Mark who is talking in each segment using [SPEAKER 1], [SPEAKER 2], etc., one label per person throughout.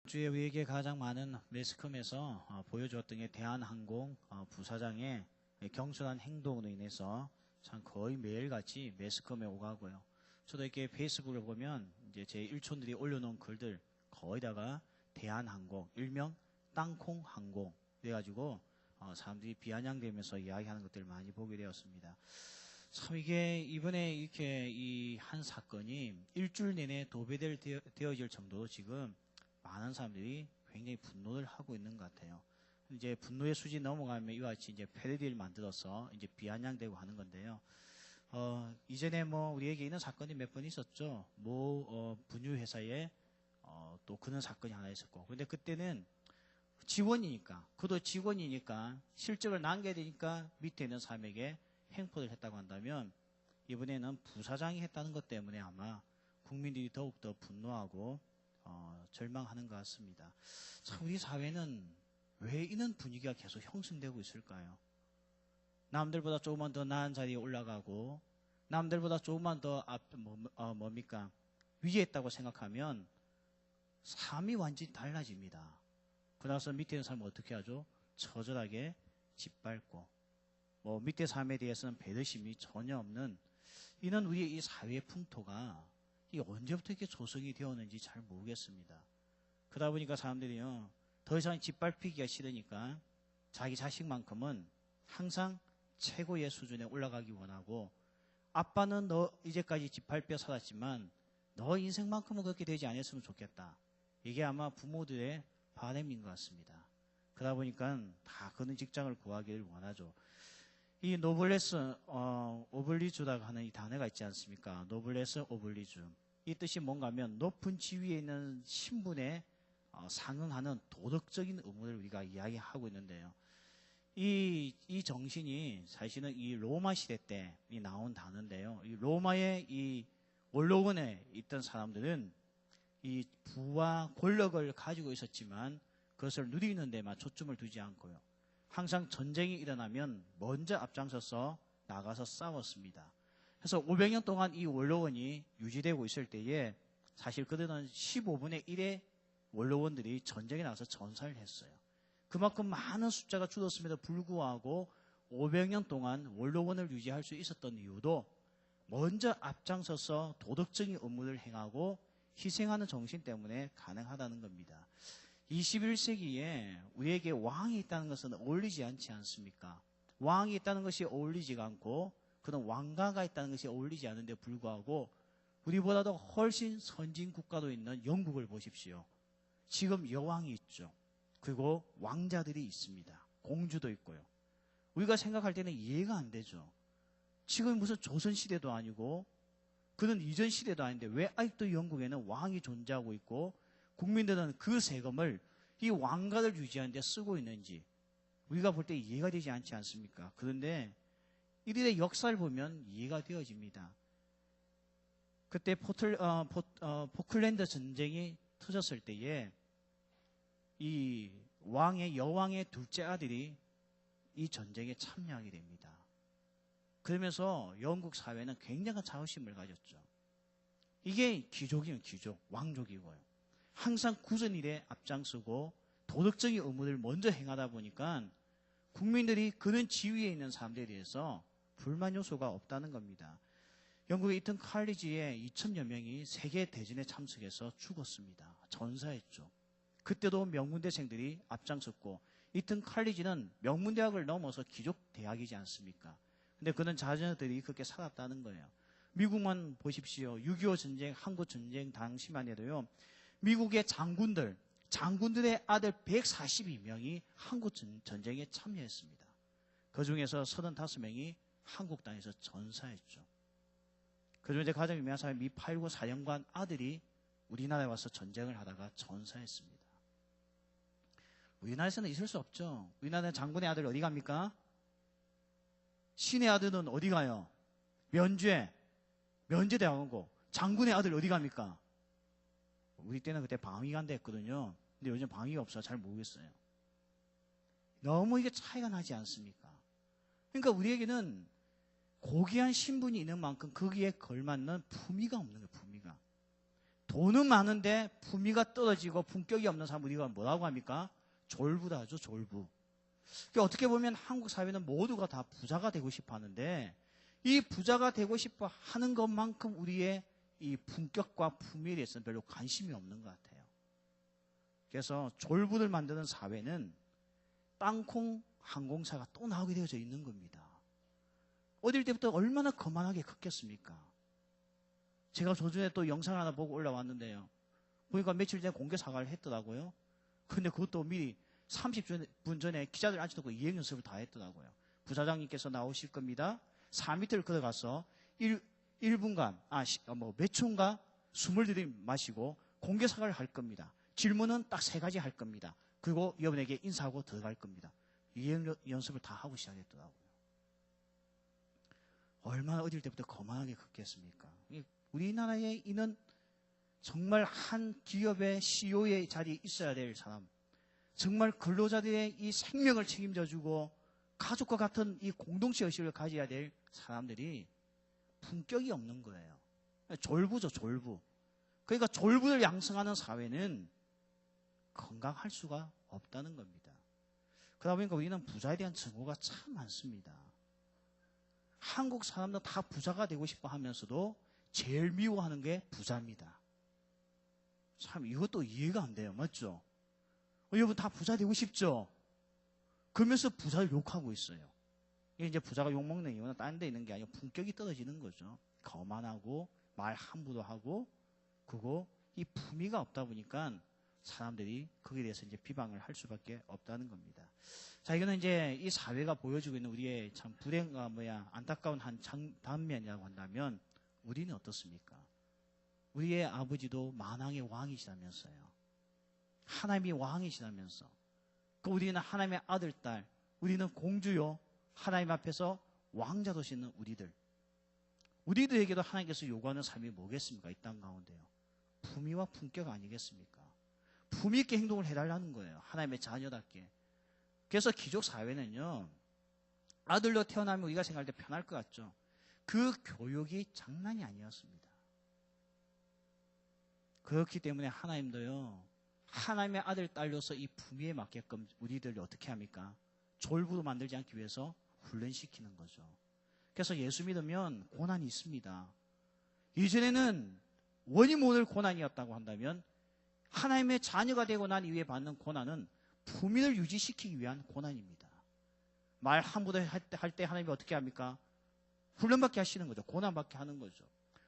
[SPEAKER 1] 주에 우리에게 가장 많은 매스컴에서 보여주었던 게 대한항공 부사장의 경솔한 행동으로 인해서 참 거의 매일같이 매스컴에 오가고요. 저도 이렇게 페이스북을 보면 이제 제 일촌들이 올려놓은 글들 거의 다가 대한항공, 일명 땅콩항공 그래가지고 사람들이 비아냥대면서 이야기하는 것들을 많이 보게 되었습니다. 참 이게 이번에 이렇게 이 한 사건이 일주일 내내 도배되어질 정도로 지금 많은 사람들이 굉장히 분노를 하고 있는 것 같아요. 이제 분노의 수준이 넘어가면 이와 같이 이제 패러디를 만들어서 이제 비아냥대고 하는 건데요. 이전에 뭐 우리에게 있는 사건이 몇 번 있었죠. 분유회사에 또 그런 사건이 하나 있었고. 그런데 그때는 직원이니까, 그도 직원이니까 실적을 남겨야 되니까 밑에 있는 사람에게 행포를 했다고 한다면 이번에는 부사장이 했다는 것 때문에 아마 국민들이 더욱더 분노하고 절망하는 것 같습니다. 참 우리 사회는 왜 이런 분위기가 계속 형성되고 있을까요? 남들보다 조금만 더 나은 자리에 올라가고 남들보다 조금만 더 위에 있다고 생각하면 삶이 완전히 달라집니다. 그러나서 밑에 있는 사람은 어떻게 하죠? 처절하게 짓밟고 밑에 삶에 대해서는 배려심이 전혀 없는 이런 우리의 이 사회의 풍토가 이 언제부터 이렇게 조성이 되었는지 잘 모르겠습니다. 그러다 보니까 사람들이요 더 이상 짓밟히기가 싫으니까 자기 자식만큼은 항상 최고의 수준에 올라가기 원하고 아빠는 너 이제까지 짓밟혀 살았지만 너 인생만큼은 그렇게 되지 않았으면 좋겠다. 이게 아마 부모들의 바람인 것 같습니다. 그러다 보니까 다 그런 직장을 구하기를 원하죠. 이 노블레스 오블리주라고 하는 이 단어가 있지 않습니까? 노블레스 오블리주. 이 뜻이 뭔가 하면 높은 지위에 있는 신분에 상응하는 도덕적인 의무를 우리가 이야기하고 있는데요. 이 정신이 사실은 이 로마 시대 때 나온 단어인데요. 이 로마의 이 원로원에 있던 사람들은 이 부와 권력을 가지고 있었지만 그것을 누리는 데만 초점을 두지 않고요. 항상 전쟁이 일어나면 먼저 앞장서서 나가서 싸웠습니다. 그래서 500년 동안 이 원로원이 유지되고 있을 때에 사실 그들은 15분의 1의 원로원들이 전쟁에 나가서 전사를 했어요. 그만큼 많은 숫자가 줄었음에도 불구하고 500년 동안 원로원을 유지할 수 있었던 이유도 먼저 앞장서서 도덕적인 업무를 행하고 희생하는 정신 때문에 가능하다는 겁니다. 21세기에 우리에게 왕이 있다는 것은 어울리지 않지 않습니까? 왕이 있다는 것이 어울리지가 않고 그런 왕가가 있다는 것이 어울리지 않은데 불구하고 우리보다도 훨씬 선진 국가도 있는 영국을 보십시오. 지금 여왕이 있죠. 그리고 왕자들이 있습니다. 공주도 있고요. 우리가 생각할 때는 이해가 안 되죠. 지금 무슨 조선시대도 아니고 그런 이전 시대도 아닌데 왜 아직도 영국에는 왕이 존재하고 있고 국민들은 그 세금을 이 왕가를 유지하는 데 쓰고 있는지 우리가 볼 때 이해가 되지 않지 않습니까? 그런데 이들의 역사를 보면 이해가 되어집니다. 그때 포클랜드 전쟁이 터졌을 때에 이 여왕의 둘째 아들이 이 전쟁에 참여하게 됩니다. 그러면서 영국 사회는 굉장한 자부심을 가졌죠. 이게 귀족이면 귀족, 왕족이고요. 항상 굳은 일에 앞장서고 도덕적인 의무를 먼저 행하다 보니까 국민들이 그런 지위에 있는 사람들에 대해서 불만 요소가 없다는 겁니다. 영국의 이튼 칼리지에 2,000여 명이 세계대전에 참석해서 죽었습니다. 전사했죠. 그때도 명문대생들이 앞장섰고 이튼 칼리지는 명문대학을 넘어서 귀족대학이지 않습니까? 근데 그런 자녀들이 그렇게 살았다는 거예요. 미국만 보십시오. 6.25 전쟁, 한국전쟁 당시만 해도요. 미국의 장군들의 아들 142명이 한국전쟁에 참여했습니다. 그중에서 35명이 한국 땅에서 전사했죠. 그중에 가장 유명한 사람이 미 8.19 사령관 아들이 우리나라에 와서 전쟁을 하다가 전사했습니다. 우리나라에서는 있을 수 없죠. 우리나라는 장군의 아들 어디 갑니까? 신의 아들은 어디 가요? 면제대학원고. 장군의 아들 어디 갑니까? 우리 때는 그때 방위관대 했거든요. 근데 요즘 방위가 없어서 잘 모르겠어요. 너무 이게 차이가 나지 않습니까? 그러니까 우리에게는 고귀한 신분이 있는 만큼 거기에 걸맞는 품위가 없는 거예요. 품위가. 돈은 많은데 품위가 떨어지고 품격이 없는 사람 우리가 뭐라고 합니까? 졸부다 하죠. 졸부. 그러니까 어떻게 보면 한국 사회는 모두가 다 부자가 되고 싶어 하는데 이 부자가 되고 싶어 하는 것만큼 우리의 이 품격과 품위에 대해서는 별로 관심이 없는 것 같아요. 그래서 졸부를 만드는 사회는 땅콩 항공사가 또 나오게 되어져 있는 겁니다. 어릴 때부터 얼마나 거만하게 컸겠습니까? 제가 조전에 또 영상 하나 보고 올라왔는데요. 보니까 며칠 전에 공개 사과를 했더라고요. 근데 그것도 미리 30분 전에 기자들 앉혀놓고 이행 연습을 다 했더라고요. 부사장님께서 나오실 겁니다. 4m를 걸어가서 1분간, 몇 초인가 숨을 들이마시고 공개 사과를 할 겁니다. 질문은 딱 3가지 할 겁니다. 그리고 여러분에게 인사하고 들어갈 겁니다. 이행 연습을 다 하고 시작했더라고요. 얼마나 어릴 때부터 거만하게 컸겠습니까? 우리나라에 있는 정말 한 기업의 CEO의 자리에 있어야 될 사람, 정말 근로자들의 이 생명을 책임져주고 가족과 같은 이 공동체 의식을 가져야 될 사람들이 품격이 없는 거예요. 졸부죠, 졸부. 그러니까 졸부를 양성하는 사회는 건강할 수가 없다는 겁니다. 그러다 보니까 우리는 부자에 대한 증오가 참 많습니다. 한국 사람들 다 부자가 되고 싶어 하면서도 제일 미워하는 게 부자입니다. 참 이것도 이해가 안 돼요. 맞죠? 여러분 다 부자 되고 싶죠? 그러면서 부자를 욕하고 있어요. 이게 이제 부자가 욕먹는 이유는 다른 데 있는 게 아니고 품격이 떨어지는 거죠. 거만하고 말 함부로 하고 그거 이 품위가 없다 보니까 사람들이 거기에 대해서 이제 비방을 할 수밖에 없다는 겁니다. 자, 이거는 이제 이 사회가 보여주고 있는 우리의 참 안타까운 한 단면이라고 한다면 우리는 어떻습니까? 우리의 아버지도 만왕의 왕이시라면서요. 하나님이 왕이시라면서. 우리는 하나님의 아들, 딸, 우리는 공주요. 하나님 앞에서 왕자 되시는 우리들. 우리들에게도 하나님께서 요구하는 삶이 뭐겠습니까? 이 땅 가운데요. 품위와 품격 아니겠습니까? 품위 있게 행동을 해달라는 거예요. 하나님의 자녀답게. 그래서 기족 사회는요. 아들로 태어나면 우리가 생각할 때 편할 것 같죠. 그 교육이 장난이 아니었습니다. 그렇기 때문에 하나님도요. 하나님의 아들, 딸로서 이 품위에 맞게끔 우리들을 어떻게 합니까? 졸부로 만들지 않기 위해서 훈련시키는 거죠. 그래서 예수 믿으면 고난이 있습니다. 이전에는 원이 모를 고난이었다고 한다면 하나님의 자녀가 되고 난 이후에 받는 고난은 품위를 유지시키기 위한 고난입니다. 말 함부로 할 때 하나님이 어떻게 합니까? 훈련받게 하시는 거죠. 고난받게 하는 거죠.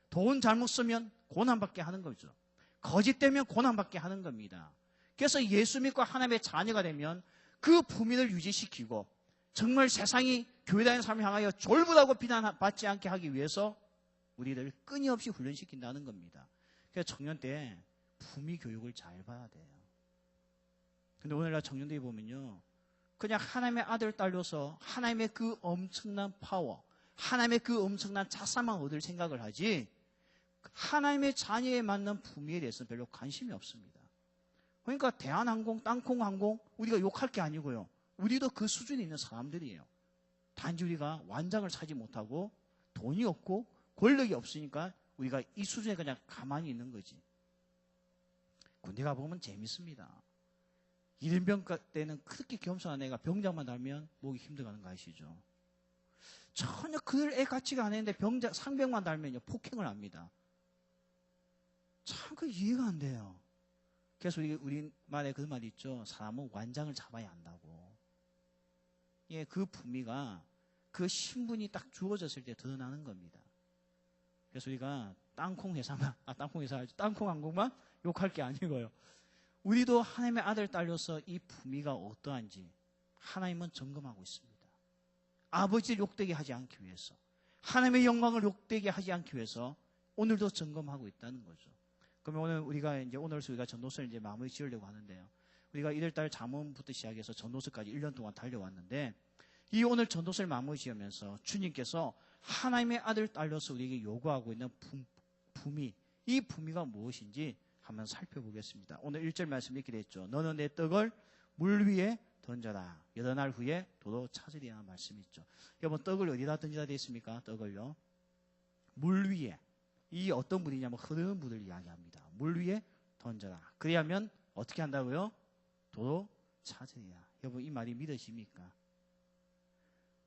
[SPEAKER 1] 돈 잘못 쓰면 고난받게 하는 거죠. 거짓되면 고난받게 하는 겁니다. 그래서 예수 믿고 하나님의 자녀가 되면 그 품위를 유지시키고 정말 세상이 교회 다니는 사람을 향하여 졸부라고 비난받지 않게 하기 위해서 우리를 끊임없이 훈련시킨다는 겁니다. 그래서 청년 때 품위 교육을 잘 봐야 돼요. 근데 오늘날 청년들이 보면요. 그냥 하나님의 아들, 딸로서 하나님의 그 엄청난 파워, 하나님의 그 엄청난 자산만 얻을 생각을 하지 하나님의 자녀에 맞는 품위에 대해서는 별로 관심이 없습니다. 그러니까 대한항공, 땅콩항공 우리가 욕할 게 아니고요. 우리도 그 수준에 있는 사람들이에요. 단지 우리가 완장을 차지 못하고 돈이 없고 권력이 없으니까 우리가 이 수준에 그냥 가만히 있는 거지. 군대 가보면 재밌습니다. 이른병 때는 그렇게 겸손한 애가 병장만 달면 목이 힘들어가는 거 아시죠? 전혀 그들 애 같지가 않았는데 상병만 달면요 폭행을 합니다. 참 그 이해가 안 돼요. 그래서 우리말에 그 말이 있죠. 사람은 완장을 잡아야 한다고. 예, 그 품위가 그 신분이 딱 주어졌을 때 드러나는 겁니다. 그래서 우리가 땅콩항공만 욕할 게 아니고요. 우리도 하나님의 아들, 딸로서 이 품위가 어떠한지 하나님은 점검하고 있습니다. 아버지를 욕되게 하지 않기 위해서, 하나님의 영광을 욕되게 하지 않기 위해서 오늘도 점검하고 있다는 거죠. 그러면 오늘서 우리가 전도서를 이제 마무리 지으려고 하는데요. 우리가 1월달 잠언부터 시작해서 전도서까지 1년 동안 달려왔는데 이 오늘 전도서를 마무리 지으면서 주님께서 하나님의 아들, 딸로서 우리에게 요구하고 있는 품위, 이 품위가 무엇인지 한번 살펴보겠습니다. 오늘 1절 말씀 이렇게 됐죠. 너는 내 떡을 물 위에 던져라. 8날 후에 도로 찾으리라는 말씀이 있죠. 여러분 떡을 어디다 던지라 되어 있습니까? 떡을요. 물 위에. 이 어떤 물이냐면 흐르는 물을 이야기합니다. 물 위에 던져라. 그리하면 어떻게 한다고요? 도로 찾으리라. 여러분 이 말이 믿으십니까?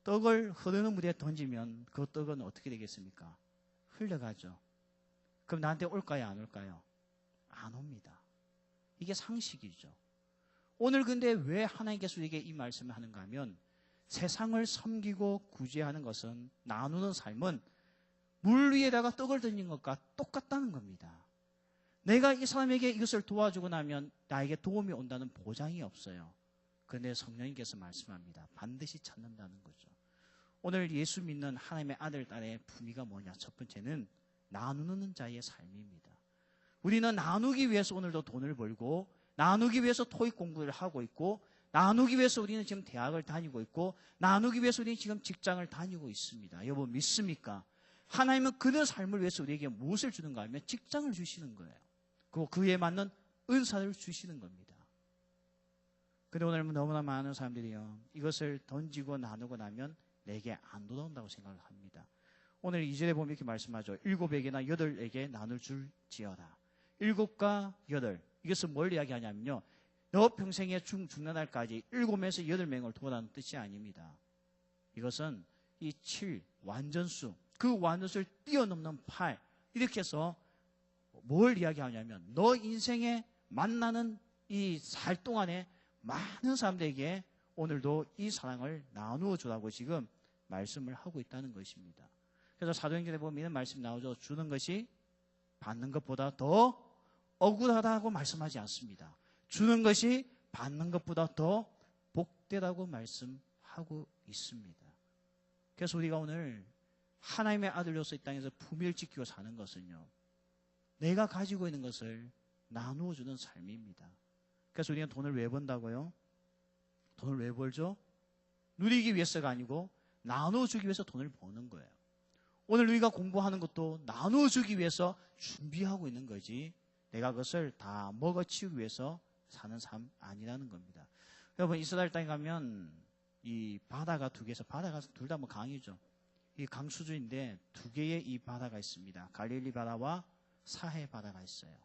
[SPEAKER 1] 떡을 흐르는 물에 던지면 그 떡은 어떻게 되겠습니까? 흘러가죠. 그럼 나한테 올까요? 안 올까요? 안 옵니다. 이게 상식이죠. 오늘 근데 왜 하나님께서 우리에게 이 말씀을 하는가 하면 세상을 섬기고 구제하는 것은 나누는 삶은 물 위에다가 떡을 던진 것과 똑같다는 겁니다. 내가 이 사람에게 이것을 도와주고 나면 나에게 도움이 온다는 보장이 없어요. 그런데 성령님께서 말씀합니다. 반드시 찾는다는 거죠. 오늘 예수 믿는 하나님의 아들, 딸의 품위가 뭐냐? 첫 번째는 나누는 자의 삶입니다. 우리는 나누기 위해서 오늘도 돈을 벌고 나누기 위해서 토익 공부를 하고 있고 나누기 위해서 우리는 지금 대학을 다니고 있고 나누기 위해서 우리는 지금 직장을 다니고 있습니다. 여러분 믿습니까? 하나님은 그런 삶을 위해서 우리에게 무엇을 주는가 하면 직장을 주시는 거예요. 그리고 그에 맞는 은사를 주시는 겁니다. 그런데 오늘 너무나 많은 사람들이요 이것을 던지고 나누고 나면 내게 안 돌아온다고 생각을 합니다. 오늘 2절에 보면 이렇게 말씀하죠. 7에게나 8에게 나눌 줄지어라. 7과 8 이것은 뭘 이야기하냐면요 너 평생에 죽는 날까지 7에서 8명을 도와다는 뜻이 아닙니다. 이것은 이 7 완전수 그 완전수를 뛰어넘는 8 이렇게 해서 뭘 이야기하냐면 너 인생에 만나는 이 살 동안에 많은 사람들에게 오늘도 이 사랑을 나누어 주라고 지금 말씀을 하고 있다는 것입니다. 그래서 사도행전에 보면 이런 말씀이 나오죠. 주는 것이 받는 것보다 더 억울하다고 말씀하지 않습니다. 주는 것이 받는 것보다 더 복되다고 말씀하고 있습니다. 그래서 우리가 오늘 하나님의 아들로서 이 땅에서 품위를 지키고 사는 것은요. 내가 가지고 있는 것을 나누어 주는 삶입니다. 그래서 우리는 돈을 왜 번다고요? 돈을 왜 벌죠? 누리기 위해서가 아니고 나누어 주기 위해서 돈을 버는 거예요. 오늘 우리가 공부하는 것도 나누어 주기 위해서 준비하고 있는 거지 내가 그것을 다 먹어치우기 위해서 사는 삶 아니라는 겁니다. 여러분 이스라엘 땅에 가면 이 바다가 두 개에서 바다가 둘 다 뭐 강이죠. 이 강수주인데 두 개의 이 바다가 있습니다. 갈릴리 바다와 사해 바다가 있어요.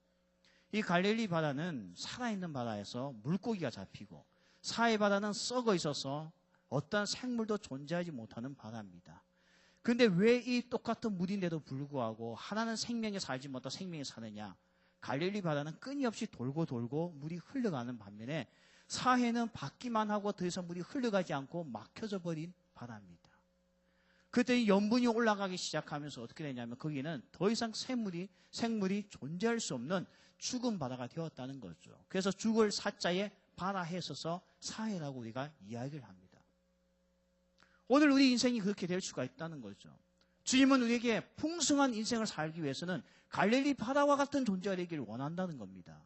[SPEAKER 1] 이 갈릴리 바다는 살아있는 바다에서 물고기가 잡히고 사해 바다는 썩어 있어서 어떠한 생물도 존재하지 못하는 바다입니다. 그런데 왜 이 똑같은 물인데도 불구하고 하나는 생명에 살지 못하고 생명에 사느냐? 갈릴리 바다는 끊임없이 돌고 돌고 물이 흘러가는 반면에 사해는 받기만 하고 더 이상 물이 흘러가지 않고 막혀져 버린 바다입니다. 그때 염분이 올라가기 시작하면서 어떻게 되냐면 거기는 더 이상 생물이 존재할 수 없는 죽은 바다가 되었다는 거죠. 그래서 죽을 사자에 바다해 써서 사해라고 우리가 이야기를 합니다. 오늘 우리 인생이 그렇게 될 수가 있다는 거죠. 주님은 우리에게 풍성한 인생을 살기 위해서는 갈릴리 바다와 같은 존재가 되기를 원한다는 겁니다.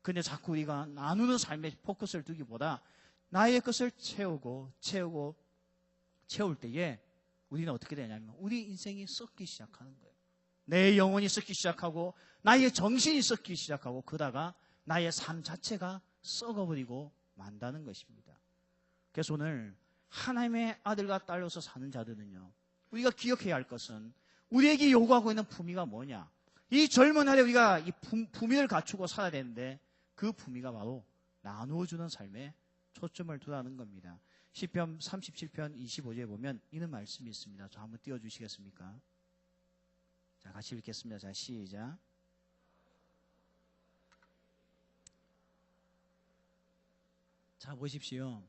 [SPEAKER 1] 근데 자꾸 우리가 나누는 삶에 포커스를 두기보다 나의 것을 채울 때에 우리는 어떻게 되냐면 우리 인생이 썩기 시작하는 거예요. 내 영혼이 썩기 시작하고 나의 정신이 썩기 시작하고 그러다가 나의 삶 자체가 썩어버리고 만다는 것입니다. 그래서 오늘 하나님의 아들과 딸로서 사는 자들은요. 우리가 기억해야 할 것은 우리에게 요구하고 있는 품위가 뭐냐. 이 젊은 날에 우리가 이 품위를 갖추고 살아야 되는데 그 품위가 바로 나누어주는 삶에 초점을 두라는 겁니다. 시편 37편 25절에 보면 이런 말씀이 있습니다. 저 한번 띄워주시겠습니까? 자, 같이 읽겠습니다. 자, 시작. 자, 보십시오.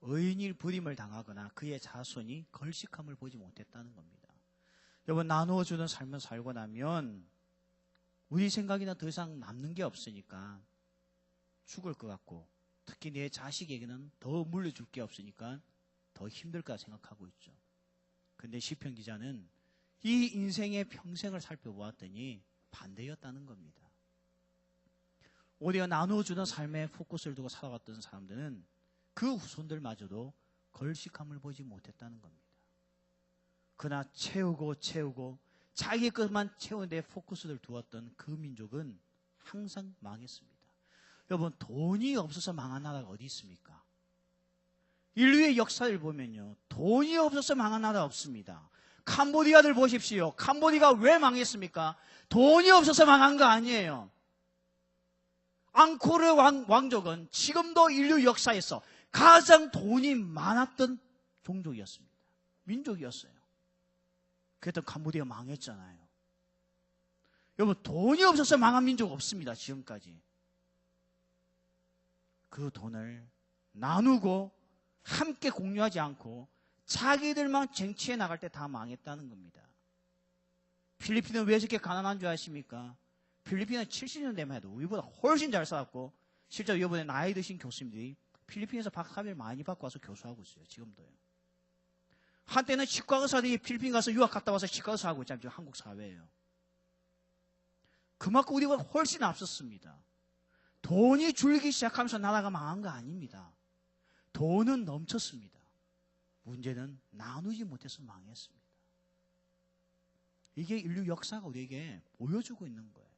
[SPEAKER 1] 의인이 부림을 당하거나 그의 자손이 걸식함을 보지 못했다는 겁니다. 여러분, 나누어주는 삶을 살고 나면 우리 생각이나 더 이상 남는 게 없으니까 죽을 것 같고 특히 내 자식에게는 더 물려줄 게 없으니까 더 힘들까 생각하고 있죠. 그런데 시편 기자는 이 인생의 평생을 살펴보았더니 반대였다는 겁니다. 오히려 나누어주는 삶에 포커스를 두고 살아갔던 사람들은 그 후손들마저도 걸식함을 보지 못했다는 겁니다. 그러나 채우고 자기 것만 채우는 데 포커스를 두었던 그 민족은 항상 망했습니다. 여러분, 돈이 없어서 망한 나라가 어디 있습니까? 인류의 역사를 보면요, 돈이 없어서 망한 나라 없습니다. 캄보디아들 보십시오. 캄보디아가 왜 망했습니까? 돈이 없어서 망한 거 아니에요. 앙코르 왕족은 지금도 인류 역사에서 가장 돈이 많았던 종족이었습니다. 민족이었어요. 그래도 캄보디아 망했잖아요. 여러분, 돈이 없어서 망한 민족 없습니다. 지금까지. 그 돈을 나누고 함께 공유하지 않고 자기들만 쟁취해 나갈 때 다 망했다는 겁니다. 필리핀은 왜 저렇게 가난한 줄 아십니까? 필리핀은 70년대만 해도 우리보다 훨씬 잘 살았고, 실제로 이번에 나이 드신 교수님들이 필리핀에서 박사학위를 많이 받고 와서 교수하고 있어요. 지금도요. 한때는 치과 의사들이 필리핀 가서 유학 갔다 와서 치과 의사 하고 있잖아요. 지금 한국 사회예요. 그만큼 우리가 훨씬 앞섰습니다. 돈이 줄기 시작하면서 나라가 망한 거 아닙니다. 돈은 넘쳤습니다. 문제는 나누지 못해서 망했습니다. 이게 인류 역사가 우리에게 보여주고 있는 거예요.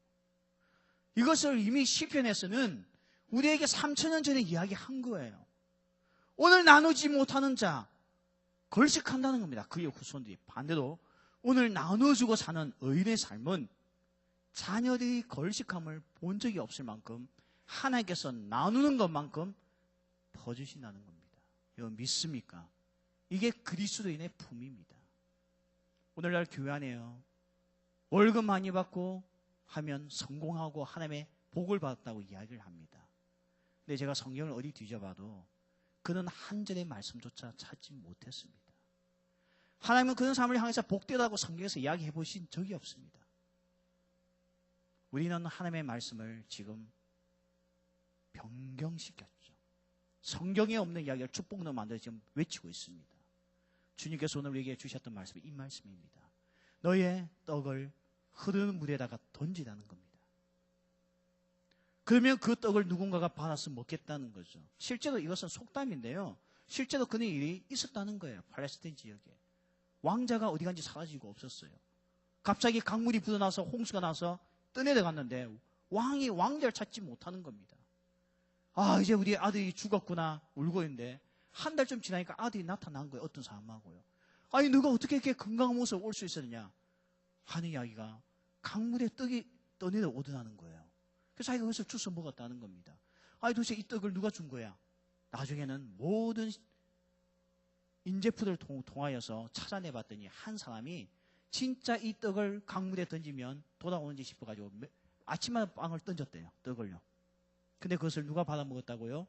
[SPEAKER 1] 이것을 이미 시편에서는 우리에게 3,000년 전에 이야기한 거예요. 오늘 나누지 못하는 자 걸식한다는 겁니다. 그의 후손들이. 반대로 오늘 나눠주고 사는 의인의 삶은 자녀들이 걸식함을 본 적이 없을 만큼 하나님께서 나누는 것만큼 퍼주신다는 겁니다. 이거 믿습니까? 이게 그리스도인의 품입니다. 오늘날 교회 안에요. 월급 많이 받고 하면 성공하고 하나님의 복을 받았다고 이야기를 합니다. 근데 제가 성경을 어디 뒤져봐도 그는 한 절의 말씀조차 찾지 못했습니다. 하나님은 그런 사람을 향해서 복되다고 성경에서 이야기해 보신 적이 없습니다. 우리는 하나님의 말씀을 지금 변경시켰죠. 성경에 없는 이야기를 축복으로 만들어 지금 외치고 있습니다. 주님께서 오늘 우리에게 주셨던 말씀이 이 말씀입니다. 너의 떡을 흐르는 물에다가 던지라는 겁니다. 그러면 그 떡을 누군가가 받아서 먹겠다는 거죠. 실제로 이것은 속담인데요. 실제로 그런 일이 있었다는 거예요. 팔레스타인 지역에. 왕자가 어디 간지 사라지고 없었어요. 갑자기 강물이 불어나서 홍수가 나서 떠내려갔는데 왕이 왕자를 찾지 못하는 겁니다. 아, 이제 우리 아들이 죽었구나 울고 있는데 한 달쯤 지나니까 아들이 나타난 거예요. 어떤 사람하고요. 아니, 너가 어떻게 이렇게 건강한 모습을 올 수 있었느냐 하는 이야기가 강물에 떡이 떠내려 오더라는 거예요. 그래서 자기가 그것을 주워 먹었다는 겁니다. 아니, 도대체 이 떡을 누가 준 거야? 나중에는 모든 인재풀을 통하여서 찾아내봤더니 한 사람이 진짜 이 떡을 강물에 던지면 돌아오는지 싶어가지고 아침마다 빵을 던졌대요. 떡을요. 근데 그것을 누가 받아먹었다고요?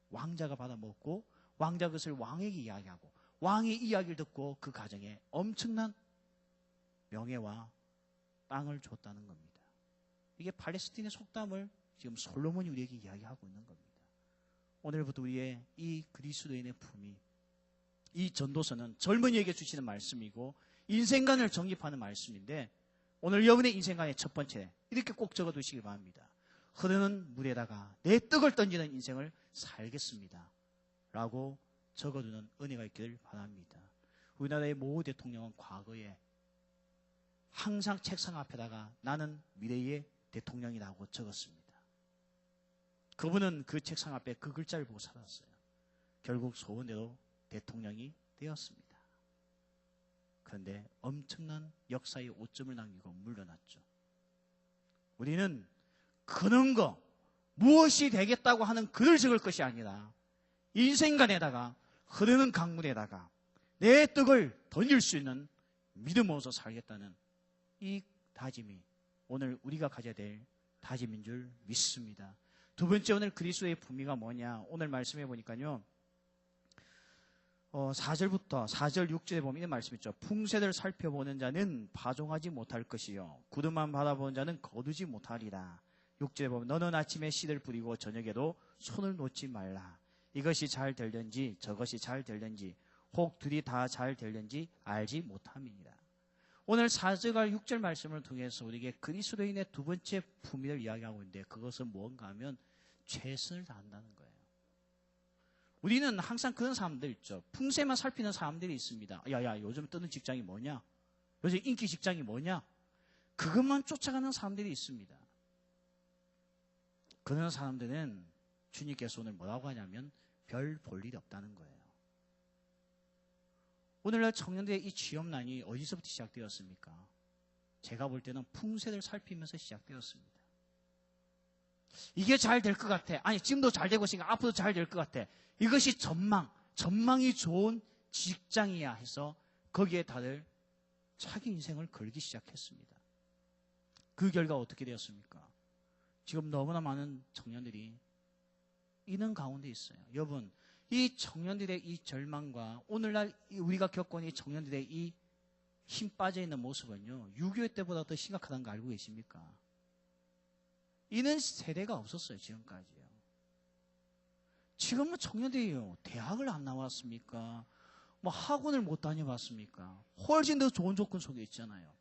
[SPEAKER 1] 왕자가 받아먹었고 왕자가 그것을 왕에게 이야기하고 왕이 이야기를 듣고 그 가정에 엄청난 명예와 땅을 줬다는 겁니다. 이게 팔레스틴의 속담을 지금 솔로몬이 우리에게 이야기하고 있는 겁니다. 오늘부터 우리의 이 그리스도인의 품이, 이 전도서는 젊은이에게 주시는 말씀이고 인생관을 정립하는 말씀인데, 오늘 여러분의 인생관의 첫 번째 이렇게 꼭 적어두시기 바랍니다. 흐르는 물에다가 내 떡을 던지는 인생을 살겠습니다 라고 적어두는 은혜가 있기를 바랍니다. 우리나라의 모 대통령은 과거에 항상 책상 앞에다가 나는 미래의 대통령이라고 적었습니다. 그분은 그 책상 앞에 그 글자를 보고 살았어요. 결국 소원대로 대통령이 되었습니다. 그런데 엄청난 역사의 오점을 남기고 물러났죠. 우리는 그런 거, 무엇이 되겠다고 하는 글을 적을 것이 아니라 인생관에다가 흐르는 강물에다가 내 떡을 던질 수 있는 믿음으로서 살겠다는 이 다짐이 오늘 우리가 가져야 될 다짐인 줄 믿습니다. 두 번째, 오늘 그리스도의 품위가 뭐냐? 오늘 말씀해 보니까요. 4절부터 4절 6절에 보면 이런 말씀 있죠. 풍세를 살펴보는 자는 파종하지 못할 것이요 구름만 바라보는 자는 거두지 못하리라. 6절에 보면 너는 아침에 씨를 뿌리고 저녁에도 손을 놓지 말라. 이것이 잘 될는지 저것이 잘 될는지 혹 둘이 다 잘 될는지 알지 못함이니라. 오늘 4절과 6절 말씀을 통해서 우리에게 그리스도인의 두 번째 품위를 이야기하고 있는데, 그것은 뭔가 하면 최선을 다한다는 거예요. 우리는 항상 그런 사람들 있죠. 풍세만 살피는 사람들이 있습니다. 야야, 요즘 뜨는 직장이 뭐냐? 요즘 인기 직장이 뭐냐? 그것만 쫓아가는 사람들이 있습니다. 그런 사람들은 주님께서 오늘 뭐라고 하냐면 별 볼 일이 없다는 거예요. 오늘날 청년들의 이 취업난이 어디서부터 시작되었습니까? 제가 볼 때는 풍세를 살피면서 시작되었습니다. 이게 잘 될 것 같아. 아니, 지금도 잘 되고 있으니까 앞으로도 잘 될 것 같아. 이것이 전망이 좋은 직장이야 해서 거기에 다들 자기 인생을 걸기 시작했습니다. 그 결과 어떻게 되었습니까? 지금 너무나 많은 청년들이 이런 가운데 있어요. 여러분, 이 청년들의 이 절망과 오늘날 우리가 겪고 있는 이 청년들의 이 힘 빠져 있는 모습은요, 6.25 때보다 더 심각하다는 거 알고 계십니까? 이런 세대가 없었어요, 지금까지요. 지금은 청년들이요, 대학을 안 나왔습니까? 뭐 학원을 못 다녀봤습니까? 훨씬 더 좋은 조건 속에 있잖아요.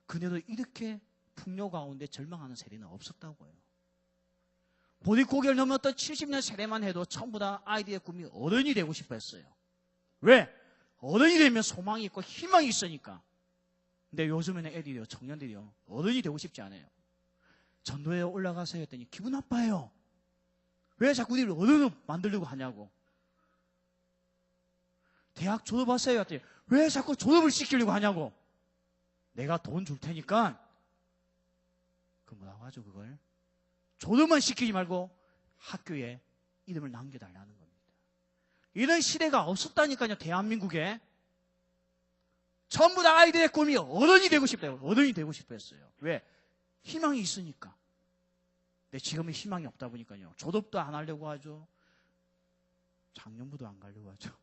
[SPEAKER 1] 그래도 이렇게 풍요 가운데 절망하는 세대는 없었다고요. 보릿고개를 넘었던 70년 세대만 해도 전부 다 아이들의 꿈이 어른이 되고 싶어 했어요. 왜? 어른이 되면 소망이 있고 희망이 있으니까. 근데 요즘에는 애들이요, 청년들이요, 어른이 되고 싶지 않아요. 전도에 올라가세요 했더니 기분 나빠요. 왜 자꾸 우리를 어른을 만들려고 하냐고. 대학 졸업하세요 했더니 왜 자꾸 졸업을 시키려고 하냐고. 내가 돈 줄 테니까 그 뭐라고 하죠, 그걸? 졸업만 시키지 말고 학교에 이름을 남겨달라는 겁니다. 이런 시대가 없었다니까요, 대한민국에. 전부 다 아이들의 꿈이 어른이 되고 싶다요. 어른이 되고 싶어 했어요. 왜? 희망이 있으니까. 근데 지금은 희망이 없다 보니까요, 졸업도 안 하려고 하죠. 작년부도 안 가려고 하죠.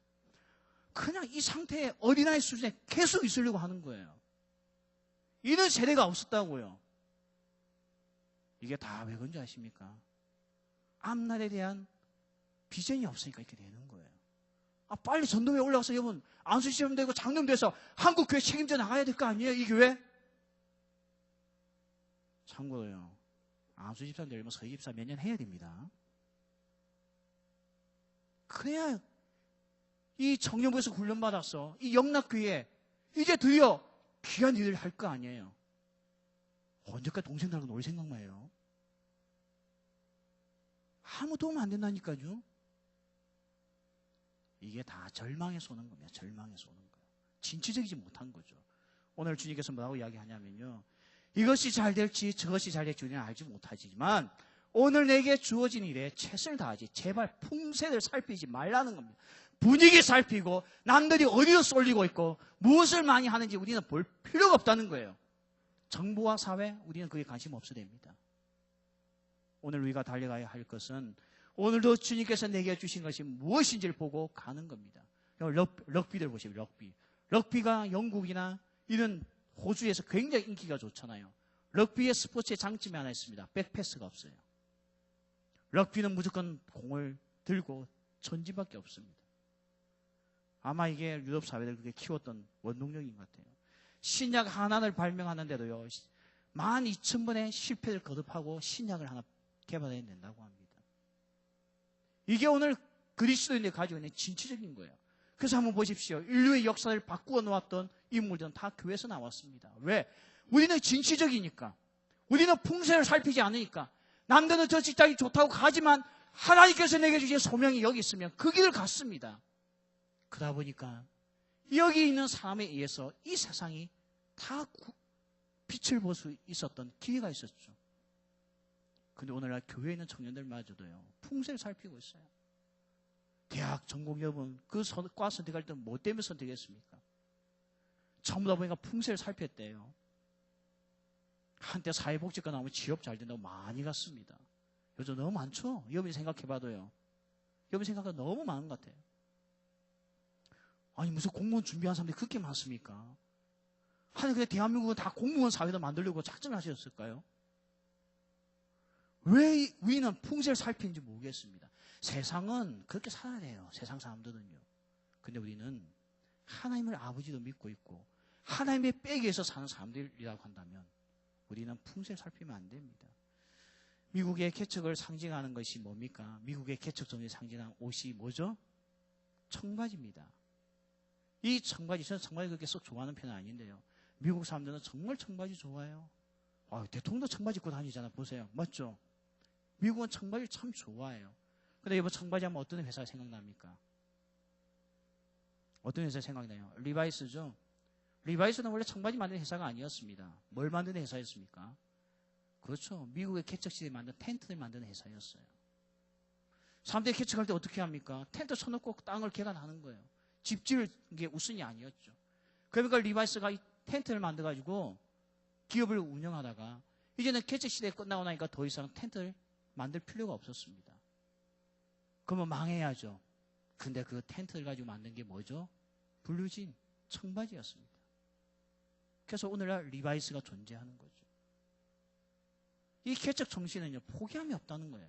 [SPEAKER 1] 그냥 이 상태의 어린아이 수준에 계속 있으려고 하는 거예요. 이런 세대가 없었다고요. 이게 다 왜 그런지 아십니까? 앞날에 대한 비전이 없으니까 이렇게 되는 거예요. 빨리 전도회에 올라가서 여러분 안수시험 되고 장로님 돼서 한국교회 책임져 나가야 될 거 아니에요, 이 교회? 참고로요, 안수집사 되려면 서희집사 몇 년 해야 됩니다. 그래야 이 청년부에서 훈련받았어, 이 영락교회 이제 드디어 귀한 일을 할 거 아니에요. 언제까지 동생들하고 놀 생각만 해요? 아무 도움 안 된다니까요. 이게 다 절망에서 오는 겁니다. 절망에서 오는 거예요. 진취적이지 못한 거죠. 오늘 주님께서 뭐라고 이야기하냐면요, 이것이 잘 될지 저것이 잘 될지 우리는 알지 못하지만 오늘 내게 주어진 일에 최선을 다하지 제발 풍세를 살피지 말라는 겁니다. 분위기 살피고 남들이 어디로 쏠리고 있고 무엇을 많이 하는지 우리는 볼 필요가 없다는 거예요. 정부와 사회, 우리는 그게 관심 없어야 됩니다. 오늘 우리가 달려가야 할 것은 오늘도 주님께서 내게 주신 것이 무엇인지를 보고 가는 겁니다. 럭비들 보시면 럭비가 영국이나 이런 호주에서 굉장히 인기가 좋잖아요. 럭비의 스포츠의 장점이 하나 있습니다. 백패스가 없어요. 럭비는 무조건 공을 들고 전진밖에 없습니다. 아마 이게 유럽 사회를 그렇게 키웠던 원동력인 것 같아요. 신약 하나를 발명하는데도요, 12,000번의 실패를 거듭하고 신약을 하나 개발해야 된다고 합니다. 이게 오늘 그리스도인들이 가지고 있는 진취적인 거예요. 그래서 한번 보십시오. 인류의 역사를 바꾸어 놓았던 인물들은 다 교회에서 나왔습니다. 왜? 우리는 진취적이니까. 우리는 풍세를 살피지 않으니까. 남들은 저 직장이 좋다고 가지만 하나님께서 내게 주신 소명이 여기 있으면 그 길을 갔습니다. 그러다 보니까 여기 있는 사람에 의해서 이 세상이 다 빛을 볼 수 있었던 기회가 있었죠. 근데 오늘날 교회에 있는 청년들마저도요, 풍세를 살피고 있어요. 대학 전공 여러분, 그 과 선택할 때 뭐 때문에 선택했습니까? 전부 다 보니까 풍세를 살폈대요. 한때 사회복지과 나오면 취업 잘 된다고 많이 갔습니다. 요즘 너무 많죠? 여러분이 생각해봐도요. 여러분이 생각하면 너무 많은 것 같아요. 아니 무슨 공무원 준비한 사람들이 그렇게 많습니까? 아니 근데 대한민국은 다 공무원 사회도 만들려고 작정을 하셨을까요? 왜 우리는 풍세를 살피는지 모르겠습니다. 세상은 그렇게 살아야 돼요. 세상 사람들은요. 근데 우리는 하나님을 아버지도 믿고 있고 하나님의 빼기에서 사는 사람들이라고 한다면 우리는 풍세를 살피면 안 됩니다. 미국의 개척을 상징하는 것이 뭡니까? 미국의 개척성이 상징하는 옷이 뭐죠? 청바지입니다. 이 청바지, 저는 청바지 그렇게 썩 좋아하는 편은 아닌데요. 미국 사람들은 정말 청바지 좋아해요. 대통령도 청바지 입고 다니잖아. 보세요. 맞죠? 미국은 청바지 참 좋아해요. 근데 여러분 청바지 하면 어떤 회사가 생각납니까? 어떤 회사 생각이 나요? 리바이스죠. 리바이스는 원래 청바지 만드는 회사가 아니었습니다. 뭘 만드는 회사였습니까? 그렇죠. 미국의 개척 시대에 만든 텐트를 만드는 회사였어요. 사람들이 개척할 때 어떻게 합니까? 텐트 쳐놓고 땅을 개간하는 거예요. 집 지을 게 우선이 아니었죠. 그러니까 리바이스가 이 텐트를 만들어가지고 기업을 운영하다가 이제는 개척 시대 끝나고 나니까 더 이상 텐트를 만들 필요가 없었습니다. 그러면 망해야죠. 근데 그 텐트를 가지고 만든 게 뭐죠? 블루진, 청바지였습니다. 그래서 오늘날 리바이스가 존재하는 거죠. 이 개척 정신은요, 포기함이 없다는 거예요.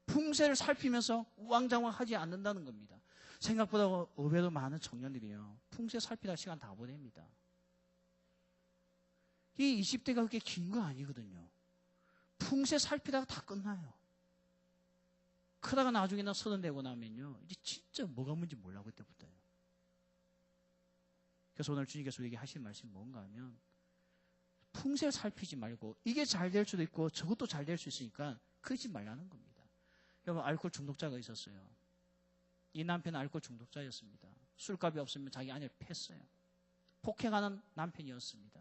[SPEAKER 1] 풍세를 살피면서 우왕좌왕하지 않는다는 겁니다. 생각보다 의외로 많은 청년들이요, 풍세 살피다 시간 다 보냅니다. 이 20대가 그렇게 긴 거 아니거든요. 풍세 살피다가 다 끝나요. 크다가 나중에는 30 되고 나면요, 이제 진짜 뭐가 뭔지 몰라, 그때부터요. 그래서 오늘 주님께서 우리에게 하신 말씀이 뭔가 하면, 풍세를 살피지 말고 이게 잘 될 수도 있고 저것도 잘 될 수 있으니까 그러지 말라는 겁니다. 여러분, 알코올 중독자가 있었어요. 이 남편은 알코올 중독자였습니다. 술값이 없으면 자기 아내를 팼어요. 폭행하는 남편이었습니다.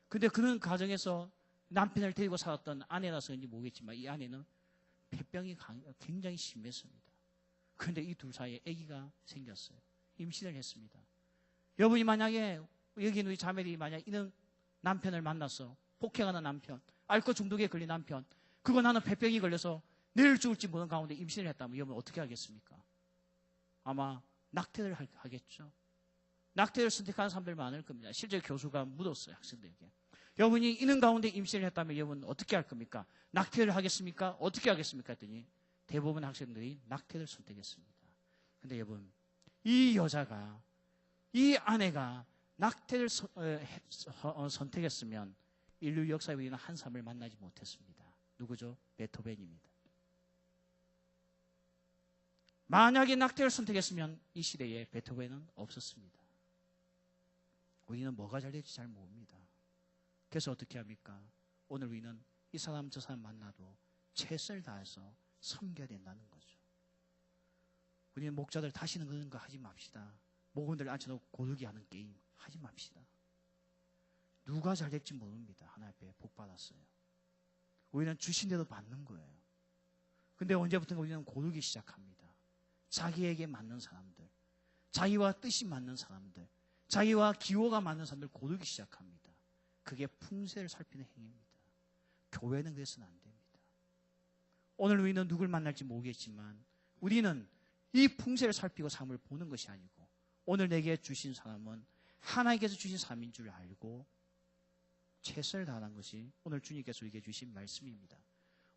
[SPEAKER 1] 근데 그런 가정에서 남편을 데리고 살았던 아내라서인지 모르겠지만 이 아내는 폐병이 굉장히 심했습니다. 그런데 이 둘 사이에 아기가 생겼어요. 임신을 했습니다. 여러분이 만약에 여기 있는 우리 자매들이 만약 이런 남편을 만났어, 폭행하는 남편, 알코올 중독에 걸린 남편, 그거 나는 폐병이 걸려서 내일 죽을지 모르는 가운데 임신을 했다면 여러분 어떻게 하겠습니까? 아마 낙태를 하겠죠. 낙태를 선택하는 사람들 많을 겁니다. 실제 교수가 묻었어요, 학생들에게. 여러분이 이런 가운데 임신을 했다면 여러분 어떻게 할 겁니까? 낙태를 하겠습니까? 어떻게 하겠습니까? 했더니 대부분 학생들이 낙태를 선택했습니다. 근데 여러분, 이 여자가, 이 아내가 낙태를 선택했으면 인류 역사에 우리는 한 사람을 만나지 못했습니다. 누구죠? 베토벤입니다. 만약에 낙태를 선택했으면 이 시대에 베토벤은 없었습니다. 우리는 뭐가 잘 될지 잘 모릅니다. 그래서 어떻게 합니까? 오늘 우리는 이 사람 저 사람 만나도 최선을 다해서 섬겨야 된다는 거죠. 우리는 목자들 다시는 그런 거 하지 맙시다. 목원들 앉혀놓고 고르기 하는 게임 하지 맙시다. 누가 잘 될지 모릅니다. 하나님 앞에 복 받았어요. 우리는 주신 대로 받는 거예요. 근데 언제부턴가 우리는 고르기 시작합니다. 자기에게 맞는 사람들, 자기와 뜻이 맞는 사람들, 자기와 기호가 맞는 사람들 고르기 시작합니다. 그게 풍세를 살피는 행위입니다. 교회는 그래서는 안 됩니다. 오늘 우리는 누굴 만날지 모르겠지만 우리는 이 풍세를 살피고 삶을 보는 것이 아니고 오늘 내게 주신 사람은 하나님께서 주신 사람인 줄 알고 최선을 다하는 것이 오늘 주님께서 우리에게 주신 말씀입니다.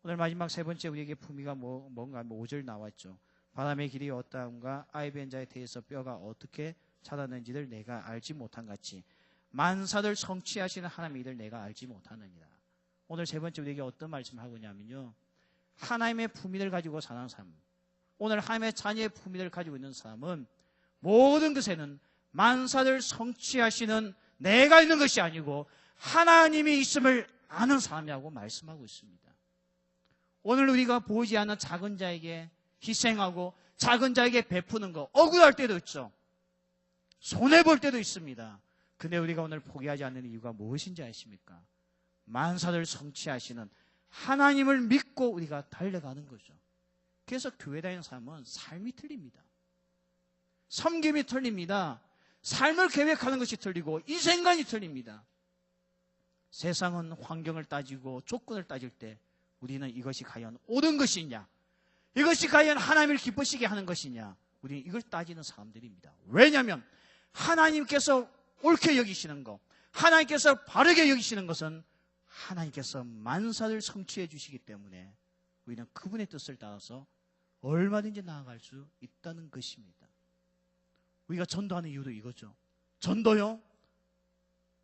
[SPEAKER 1] 오늘 마지막 세 번째 우리에게 품위가 뭔가 5절 나왔죠. 바람의 길이 어떠한가 아이벤 자에 대해서 뼈가 어떻게 자랐는지를 내가 알지 못한 같이 만사를 성취하시는 하나님의 일을 내가 알지 못하느니라. 오늘 세 번째 우리에게 어떤 말씀을 하고 있냐면요, 하나님의 품위를 가지고 사는 삶, 오늘 하나님의 자녀의 품위를 가지고 있는 사람은 모든 것에는 만사를 성취하시는 내가 있는 것이 아니고 하나님이 있음을 아는 사람이라고 말씀하고 있습니다. 오늘 우리가 보이지 않는 작은 자에게 희생하고 작은 자에게 베푸는 거 억울할 때도 있죠. 손해볼 때도 있습니다. 근데 우리가 오늘 포기하지 않는 이유가 무엇인지 아십니까? 만사를 성취하시는 하나님을 믿고 우리가 달려가는 거죠. 그래서 교회 다니는 사람은 삶이 틀립니다. 섬김이 틀립니다. 삶을 계획하는 것이 틀리고 이 생각이 틀립니다. 세상은 환경을 따지고 조건을 따질 때 우리는 이것이 과연 옳은 것이냐, 이것이 과연 하나님을 기쁘시게 하는 것이냐, 우리는 이걸 따지는 사람들입니다. 왜냐하면 하나님께서 옳게 여기시는 것, 하나님께서 바르게 여기시는 것은 하나님께서 만사를 성취해 주시기 때문에 우리는 그분의 뜻을 따라서 얼마든지 나아갈 수 있다는 것입니다. 우리가 전도하는 이유도 이거죠. 전도요?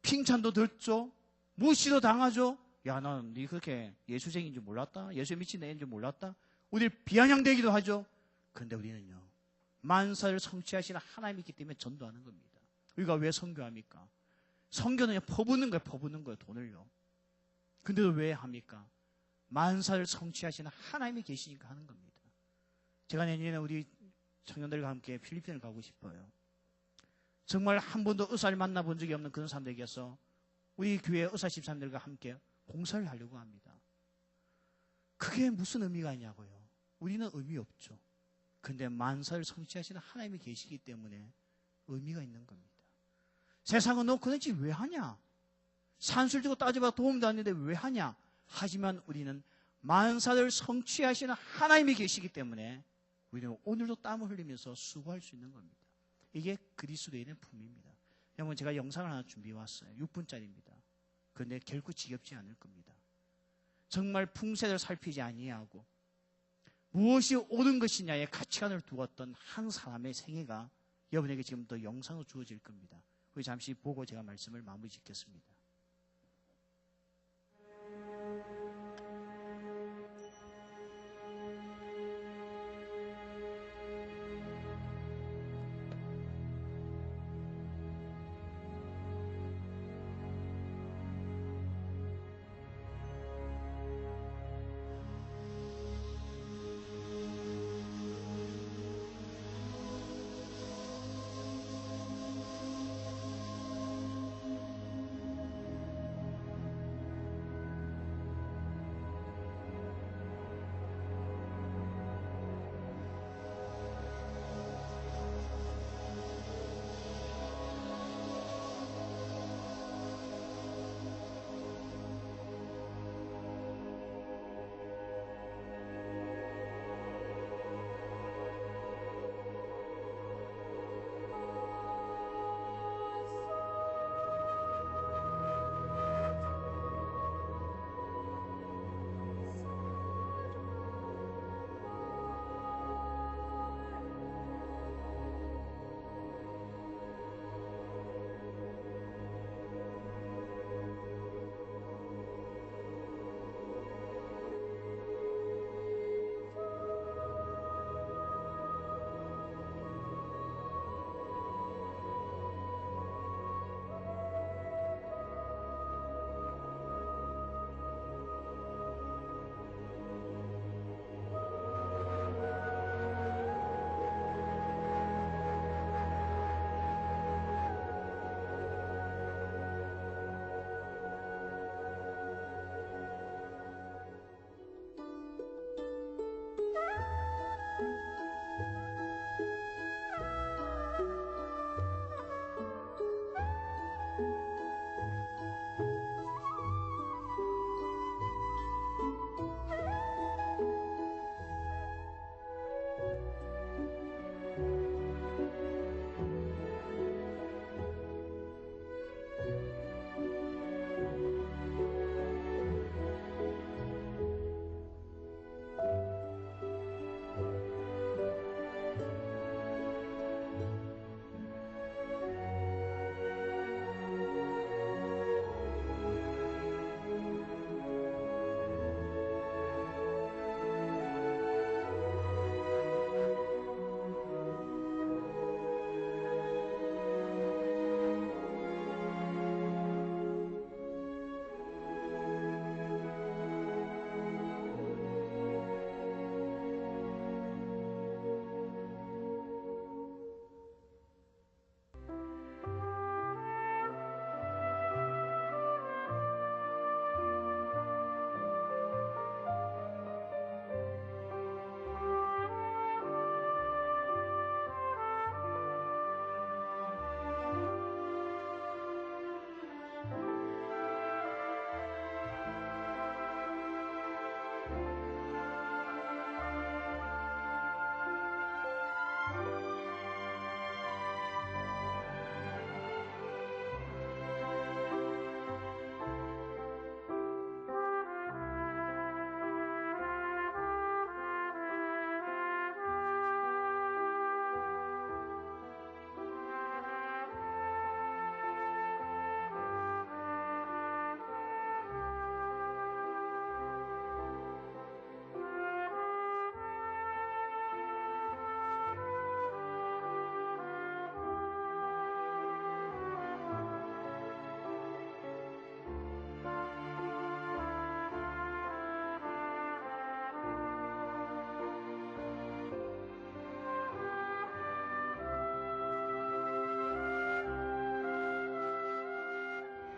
[SPEAKER 1] 칭찬도 듣죠? 무시도 당하죠? 야, 난 네 그렇게 예수쟁이인 줄 몰랐다? 예수에 미친 애인 줄 몰랐다? 우리 비아냥되기도 하죠? 그런데 우리는요, 만사를 성취하시는 하나님이 있기 때문에 전도하는 겁니다. 우리가 왜 선교합니까? 선교는 퍼붓는 거예요, 퍼붓는 거예요, 돈을요. 근데도 왜 합니까? 만사를 성취하시는 하나님이 계시니까 하는 겁니다. 제가 내년에 우리 청년들과 함께 필리핀을 가고 싶어요. 정말 한 번도 의사를 만나본 적이 없는 그런 사람들에게서 우리 교회 의사 집사님들과 함께 봉사를 하려고 합니다. 그게 무슨 의미가 있냐고요. 우리는 의미 없죠. 근데 만사를 성취하시는 하나님이 계시기 때문에 의미가 있는 겁니다. 세상은 너 그런지 왜 하냐? 산술 주고 따져봐 도움도 안 되는데 왜 하냐? 하지만 우리는 만사를 성취하시는 하나님이 계시기 때문에 우리는 오늘도 땀을 흘리면서 수고할 수 있는 겁니다. 이게 그리스도인의 품입니다. 여러분, 제가 영상을 하나 준비해 왔어요. 6분짜리입니다. 그런데 결코 지겹지 않을 겁니다. 정말 풍세를 살피지 아니하고 무엇이 옳은 것이냐에 가치관을 두었던 한 사람의 생애가 여러분에게 지금 더 영상으로 주어질 겁니다. 우리 잠시 보고 제가 말씀을 마무리 짓겠습니다.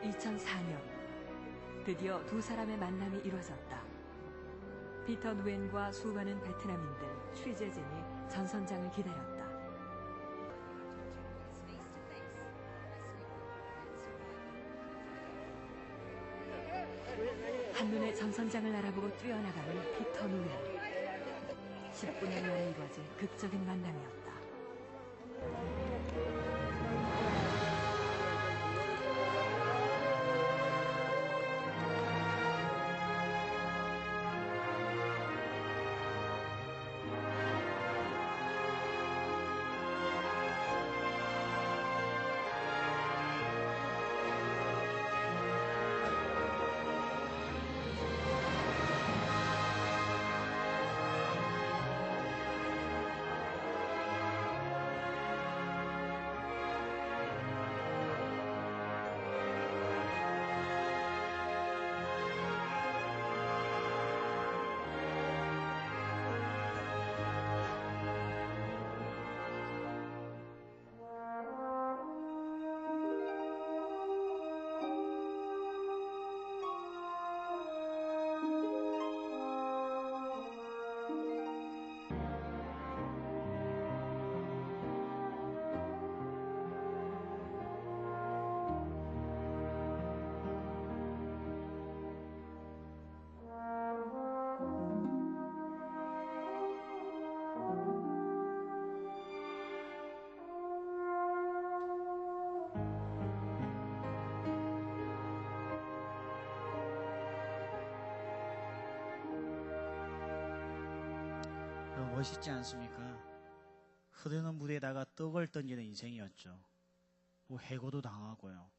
[SPEAKER 2] 2004년 드디어 두 사람의 만남이 이루어졌다. 피터 누엔과 수많은 베트남인들, 취재진이 전선장을 기다렸다. 한눈에 전선장을 알아보고 뛰어나가는 피터 누엔. 10분여 만에 이루어진 극적인 만남이었다.
[SPEAKER 1] 멋있지 않습니까? 흐르는 물에다가 떡을 던지는 인생이었죠. 뭐 해고도 당하고요.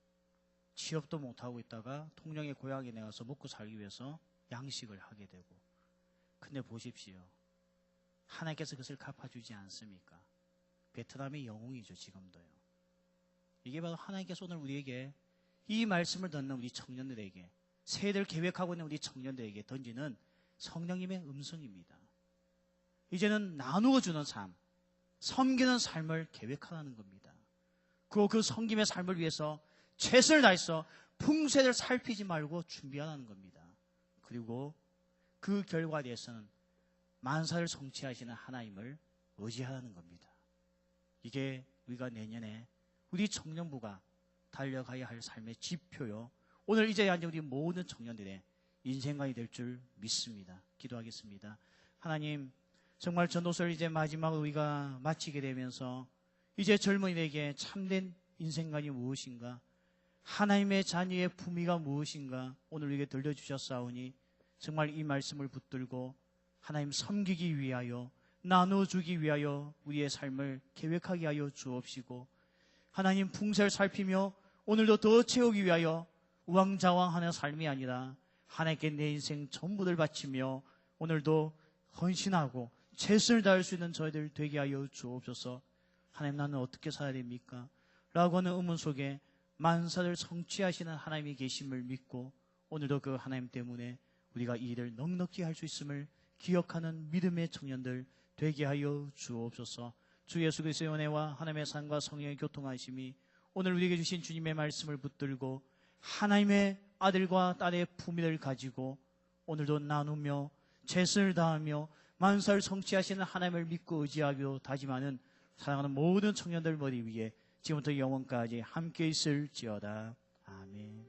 [SPEAKER 1] 취업도 못하고 있다가 통영의 고향에 내가서 먹고 살기 위해서 양식을 하게 되고. 근데 보십시오. 하나님께서 그것을 갚아주지 않습니까? 베트남의 영웅이죠, 지금도요. 이게 바로 하나님께서 오늘 우리에게 이 말씀을 듣는 우리 청년들에게, 새해를 계획하고 있는 우리 청년들에게 던지는 성령님의 음성입니다. 이제는 나누어 주는 삶, 섬기는 삶을 계획하라는 겁니다. 그 섬김의 삶을 위해서 최선을 다해서 풍세를 살피지 말고 준비하라는 겁니다. 그리고 그 결과에 대해서는 만사를 성취하시는 하나님을 의지하라는 겁니다. 이게 우리가 내년에 우리 청년부가 달려가야 할 삶의 지표요. 오늘 이 자리에 앉은 우리 모든 청년들의 인생관이 될 줄 믿습니다. 기도하겠습니다. 하나님, 정말 전도서를 이제 마지막으로 우리가 마치게 되면서 이제 젊은이들에게 참된 인생관이 무엇인가, 하나님의 자녀의 품위가 무엇인가 오늘 우리에게 들려주셨사오니 정말 이 말씀을 붙들고 하나님 섬기기 위하여, 나눠주기 위하여 우리의 삶을 계획하게 하여 주옵시고, 하나님 풍세를 살피며 오늘도 더 채우기 위하여 우왕좌왕하는 삶이 아니라 하나님께 내 인생 전부를 바치며 오늘도 헌신하고 최선을 다할 수 있는 저희들 되게 하여 주옵소서. 하나님, 나는 어떻게 살아야 됩니까? 라고 하는 의문 속에 만사를 성취하시는 하나님이 계심을 믿고 오늘도 그 하나님 때문에 우리가 이 일을 넉넉히 할 수 있음을 기억하는 믿음의 청년들 되게 하여 주옵소서. 주 예수 그리스도의 은혜와 하나님의 사랑과 성령의 교통하심이 오늘 우리에게 주신 주님의 말씀을 붙들고 하나님의 아들과 딸의 품위를 가지고 오늘도 나누며 최선을 다하며 만사를 성취하시는 하나님을 믿고 의지하기로 다짐하는 사랑하는 모든 청년들 머리 위에 지금부터 영원까지 함께 있을지어다. 아멘.